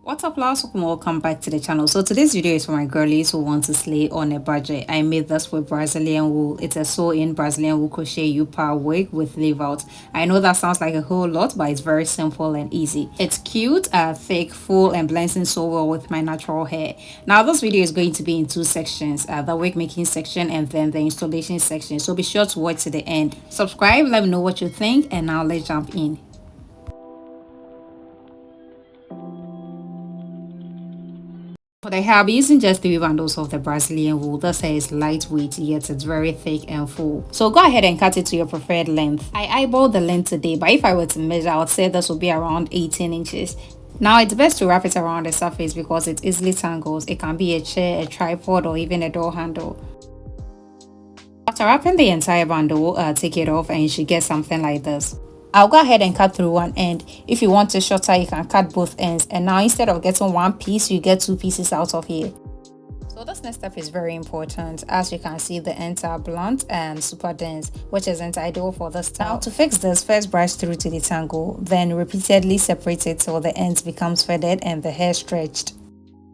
What's up, loves? Welcome back to the channel. So today's video is for my girlies who want to slay on a budget. I made this with Brazilian wool. It's a sew-in Brazilian wool crochet U-Power wig with leave out. I know that sounds like a whole lot, but it's very simple and easy. It's cute, thick, full, and blends in so well with my natural hair. Now this video is going to be in two sections, the wig making section and then the installation section. So be sure to watch to the end. Subscribe, let me know what you think, and now let's jump in. For the hair, I'll be using just 3 bundles of the Brazilian wool. This hair is lightweight, yet it's very thick and full. So go ahead and cut it to your preferred length. I eyeballed the length today, but if I were to measure, I would say this would be around 18 inches. Now it's best to wrap it around the surface because it easily tangles. It can be a chair, a tripod, or even a door handle. After wrapping the entire bundle, take it off and you should get something like this. I'll go ahead and cut through one end. If you want it shorter, you can cut both ends. And now instead of getting one piece, you get 2 pieces out of here. So this next step is very important. As you can see, the ends are blunt and super dense, which isn't ideal for this style. Now to fix this, first brush through to the tangle, then repeatedly separate it till the ends becomes feathered and the hair stretched.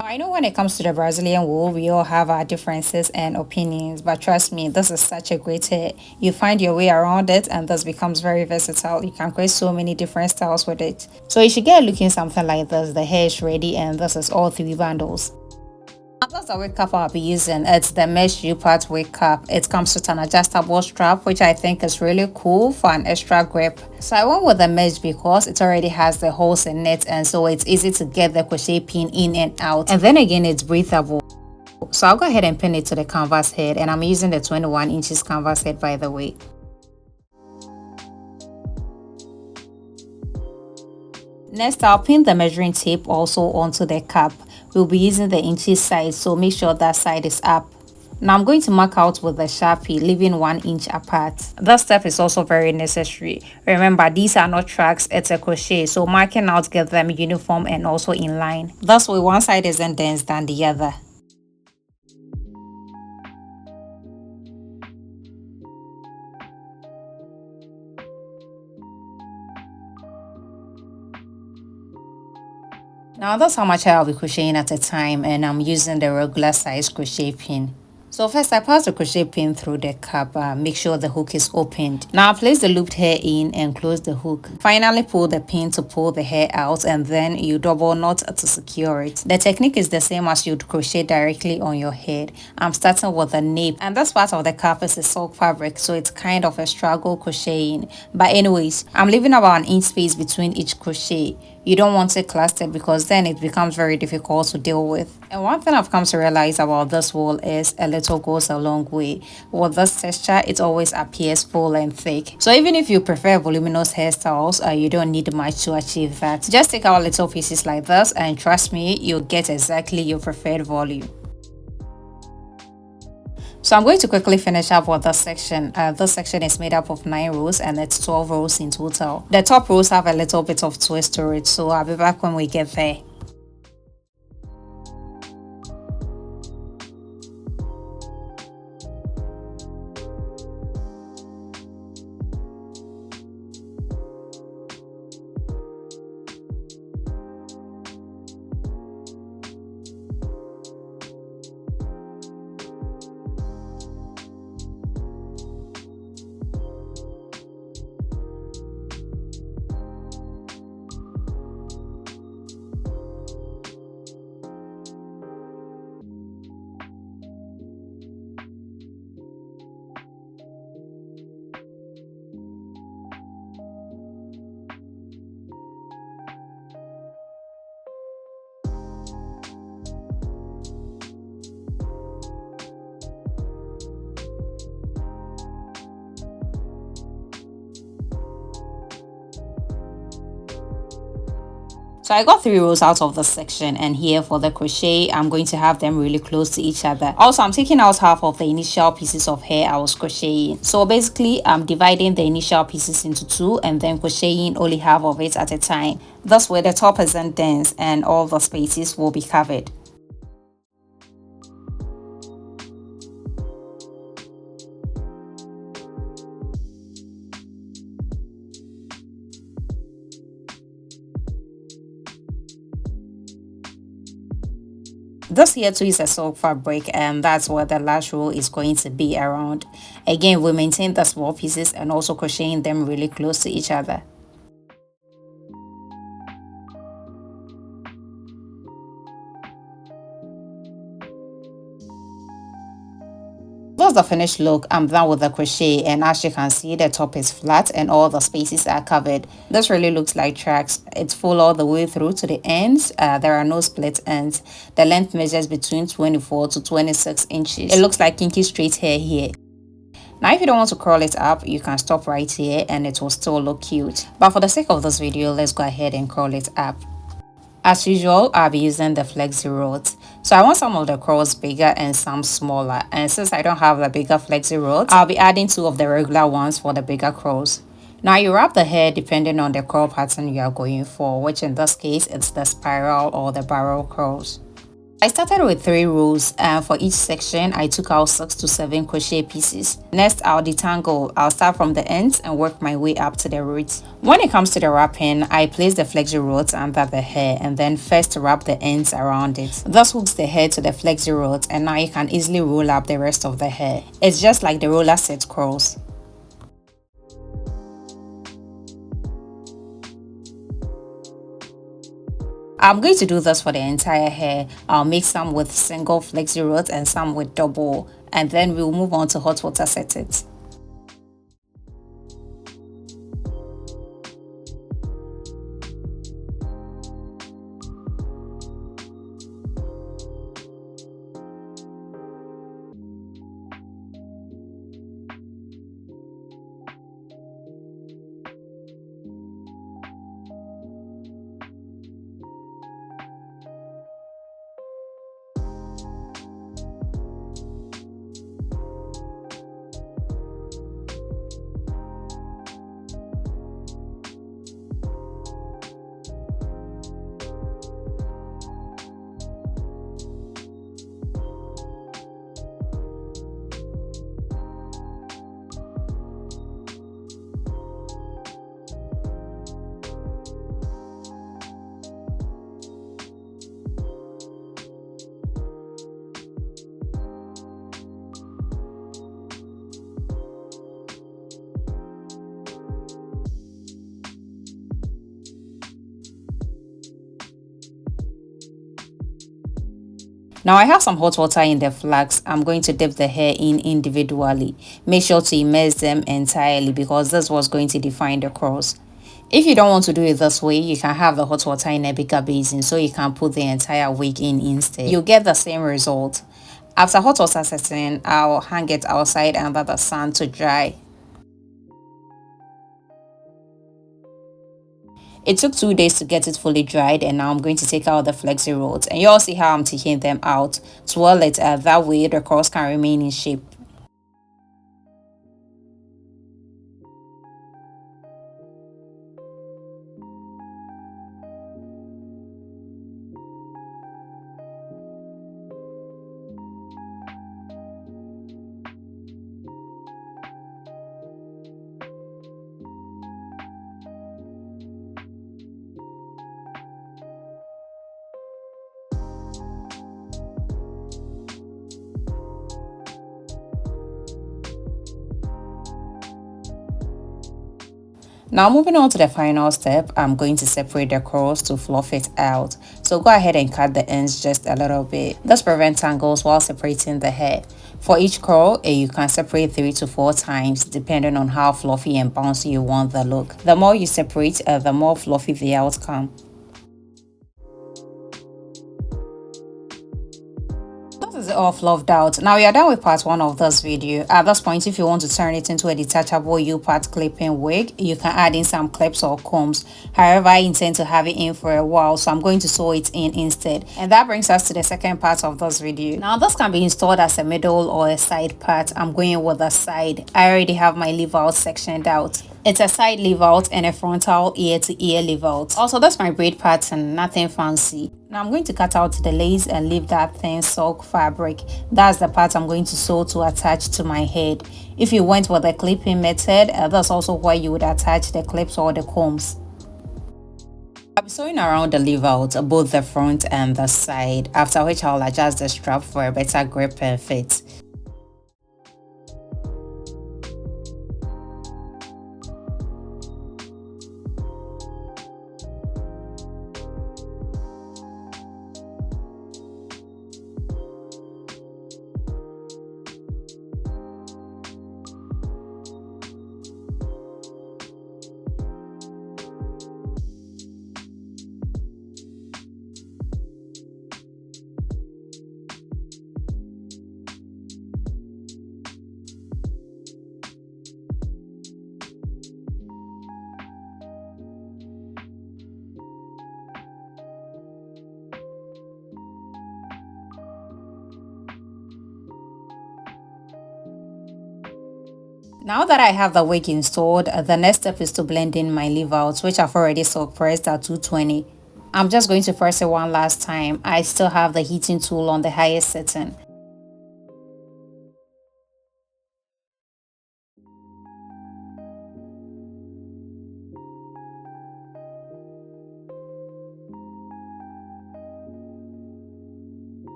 I know when it comes to the Brazilian wool, we all have our differences and opinions, but trust me, this is such a great hair. You find your way around it and this becomes very versatile. You can create so many different styles with it. So you should get looking something like this. The hair is ready and this is all 3 bundles. That's the wig cap I'll be using. It's the mesh U-part wig cap. It comes with an adjustable strap, which I think is really cool for an extra grip. So I went with the mesh because it already has the holes in it, and so it's easy to get the crochet pin in and out. And then again, it's breathable. So I'll go ahead and pin it to the canvas head, and I'm using the 21 inches canvas head, by the way. Next, I'll pin the measuring tape also onto the cap. We'll be using the inches side, so make sure that side is up. Now I'm going to mark out with the Sharpie, leaving 1 inch apart. That step is also very necessary. Remember, these are not tracks, it's a crochet, so marking out gets them uniform and also in line. Thus way one side isn't dense than the other. Now that's how much I'll be crocheting at a time, and I'm using the regular size crochet pin. So first I pass the crochet pin through the cap, make sure the hook is opened. Now place the looped hair in and close the hook. Finally pull the pin to pull the hair out, and then you double knot to secure it. The technique is the same as you'd crochet directly on your head. I'm starting with the nape, and this part of the cap is a silk fabric, so it's kind of a struggle crocheting. But anyways, I'm leaving about 1 inch space between each crochet. You don't want it clustered because then it becomes very difficult to deal with. And one thing I've come to realize about this wool is a little goes a long way. With this texture, it always appears full and thick. So even if you prefer voluminous hairstyles, you don't need much to achieve that. Just take out little pieces like this and trust me, you'll get exactly your preferred volume. So I'm going to quickly finish up with this section. This section is made up of 9 rows and it's 12 rows in total. The top rows have a little bit of twist to it, so I'll be back when we get there. So I got 3 rows out of this section, and here for the crochet I'm going to have them really close to each other. Also, I'm taking out half of the initial pieces of hair I was crocheting. So basically I'm dividing the initial pieces into 2 and then crocheting only half of it at a time. This way the top isn't dense and all the spaces will be covered. This here too is a silk fabric, and that's what the last row is going to be around. Again, we maintain the small pieces and also crocheting them really close to each other. That's the finished look. I'm done with the crochet, and as you can see, the top is flat and all the spaces are covered. This really looks like tracks. It's full all the way through to the ends. There are no split ends. The length measures between 24 to 26 inches. It looks like kinky straight hair here. Now if you don't want to curl it up, you can stop right here and it will still look cute. But for the sake of this video, let's go ahead and curl it up. As usual, I'll be using the flexi rods. So I want some of the curls bigger and some smaller. And since I don't have the bigger flexi rods, I'll be adding 2 of the regular ones for the bigger curls. Now you wrap the hair depending on the curl pattern you are going for, which in this case, it's the spiral or the barrel curls. I started with 3 rows, and for each section I took out 6 to 7 crochet pieces. Next, I'll detangle. I'll start from the ends and work my way up to the roots. When it comes to the wrapping, I place the flexi rods under the hair and then first wrap the ends around it. This hooks the hair to the flexi rods, and now you can easily roll up the rest of the hair. It's just like the roller set curls. I'm going to do this for the entire hair. I'll make some with single flexi rods and some with double, and then we'll move on to hot water set it. Now I have some hot water in the flask. I'm going to dip the hair in individually. Make sure to immerse them entirely because this was going to define the curls. If you don't want to do it this way, you can have the hot water in a bigger basin so you can put the entire wig in instead. You'll get the same result. After hot water setting, I'll hang it outside under the sun to dry. It took 2 days to get it fully dried, and now I'm going to take out the flexi rods, and you all see how I'm taking them out. Twirl it that way the curls can remain in shape. Now moving on to the final step, I'm going to separate the curls to fluff it out. So go ahead and cut the ends just a little bit. This prevents tangles while separating the hair. For each curl, you can separate 3 to 4 times depending on how fluffy and bouncy you want the look. The more you separate, the more fluffy the outcome. This is all fluffed out. Now we are done with part 1 of this video. At this point, if you want to turn it into a detachable U-part clipping wig, you can add in some clips or combs. However, I intend to have it in for a while, so I'm going to sew it in instead. And that brings us to the second part of this video. Now this can be installed as a middle or a side part. I'm going with the side. I already have my leave out sectioned out. It's a side leave out and a frontal ear to ear leave out. Also, that's my braid pattern, nothing fancy. Now I'm going to cut out the lace and leave that thin silk fabric. That's the part I'm going to sew to attach to my head. If you went with the clipping method, that's also where you would attach the clips or the combs. I'll be sewing around the leave out, both the front and the side, after which I'll adjust the strap for a better grip and fit. Now that I have the wig installed, the next step is to blend in my leave outs, which I've already soak pressed at 220. I'm just going to press it one last time. I still have the heating tool on the highest setting.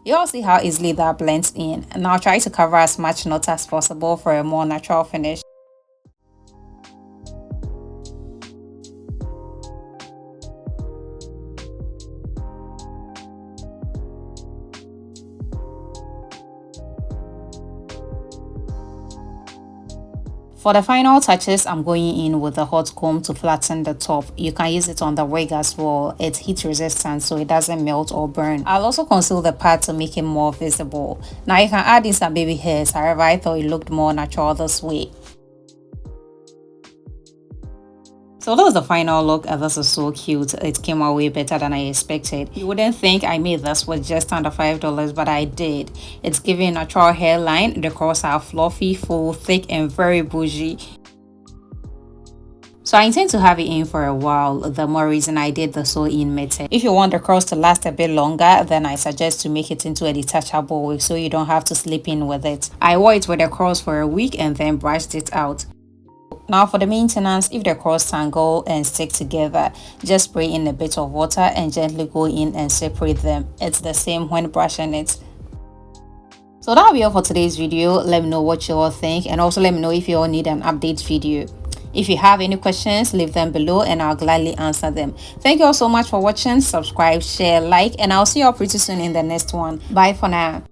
You all see how easily that blends in. Now try to cover as much knot as possible for a more natural finish. For the final touches, I'm going in with a hot comb to flatten the top. You can use it on the wig as well. It's heat resistant so it doesn't melt or burn. I'll also conceal the part to make it more visible. Now you can add in some baby hairs, however I thought it looked more natural this way. So that was the final look, and this is so cute. It came out way better than I expected. You wouldn't think I made this with just under $5, but I did. It's giving a natural hairline. The curls are fluffy, full, thick, and very bougie. So I intend to have it in for a while, the more reason I did the sew-in method. If you want the curls to last a bit longer, then I suggest to make it into a detachable wig so you don't have to sleep in with it. I wore it with the curls for a week and then brushed it out. Now for the maintenance, if the curls tangle and stick together, just spray in a bit of water and gently go in and separate them. It's the same when brushing it. So that'll be all for today's video. Let me know what you all think, and also let me know if you all need an update video. If you have any questions, leave them below and I'll gladly answer them. Thank you all so much for watching. Subscribe, share, like, and I'll see you all pretty soon in the next one. Bye for now.